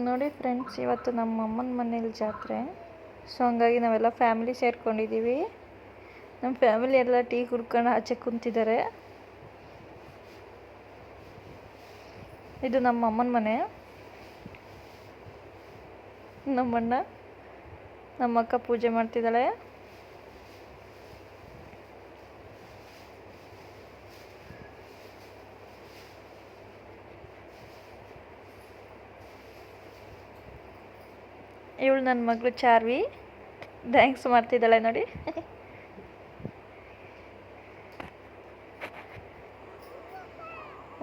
ನೋಡಿ ಫ್ರೆಂಡ್ಸ್, ಇವತ್ತು ನಮ್ಮ ಅಮ್ಮನ ಮನೇಲಿ ಜಾತ್ರೆ. ಸೊ ಹಂಗಾಗಿ ನಾವೆಲ್ಲ ಫ್ಯಾಮಿಲಿ ಸೇರ್ಕೊಂಡಿದ್ದೀವಿ. ನಮ್ಮ ಫ್ಯಾಮಿಲಿ ಎಲ್ಲ ಟೀ ಕುಡ್ಕೊಂಡು ಆಚೆ ಕುಂತಿದ್ದಾರೆ. ಇದು ನಮ್ಮ ಅಮ್ಮನ ಮನೆ. ನಮ್ಮಣ್ಣ ನಮ್ಮ ಅಕ್ಕ ಪೂಜೆ ಮಾಡ್ತಿದ್ದಾಳೆ. ಇವಳು ನನ್ನ ಮಗಳು ಚಾರ್ವಿ ಡ್ಯಾನ್ಸ್ ಮಾಡ್ತಿದ್ದಾಳೆ ನೋಡಿ.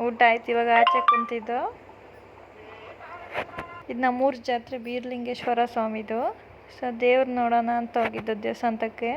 ಊಟ ಆಯ್ತು, ಇವಾಗ ಆಚೆ ಕುಂತಿದ್ದು. ಇದು ನಮ್ಮೂರ ಜಾತ್ರೆ ಬೀರಲಿಂಗೇಶ್ವರ ಸ್ವಾಮಿದು. ಸೊ ದೇವ್ರು ನೋಡೋಣ ಅಂತ ಹೋಗಿದ್ದು ದೇವಸ್ಥಾನಕ್ಕೆ.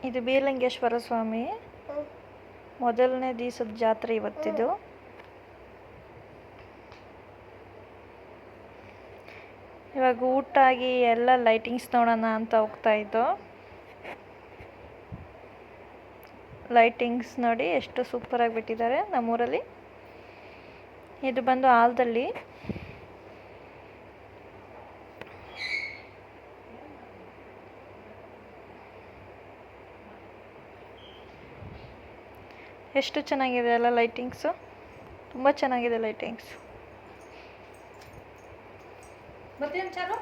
ಇದು ಬೀರಲಿಂಗೇಶ್ವರ ಸ್ವಾಮಿ ಮೊದಲನೇ ದಿವಸದ ಜಾತ್ರೆ ಇವತ್ತಿದು. ಇವಾಗ ಊಟ ಆಗಿ ಎಲ್ಲ ಲೈಟಿಂಗ್ಸ್ ನೋಡೋಣ ಅಂತ ಹೋಗ್ತಾ ಇದ್ದು. ಲೈಟಿಂಗ್ಸ್ ನೋಡಿ ಎಷ್ಟು ಸೂಪರಾಗಿ ಬಿಟ್ಟಿದ್ದಾರೆ ನಮ್ಮೂರಲ್ಲಿ. ಇದು ಬಂದು ಆಲದಲ್ಲಿ. ಎಷ್ಟು ಚೆನ್ನಾಗಿದೆ ಅಲ್ಲ ಲೈಟಿಂಗ್ಸು, ತುಂಬ ಚೆನ್ನಾಗಿದೆ ಲೈಟಿಂಗ್ಸ್. ಮತ್ತೇನು ಚಾರು?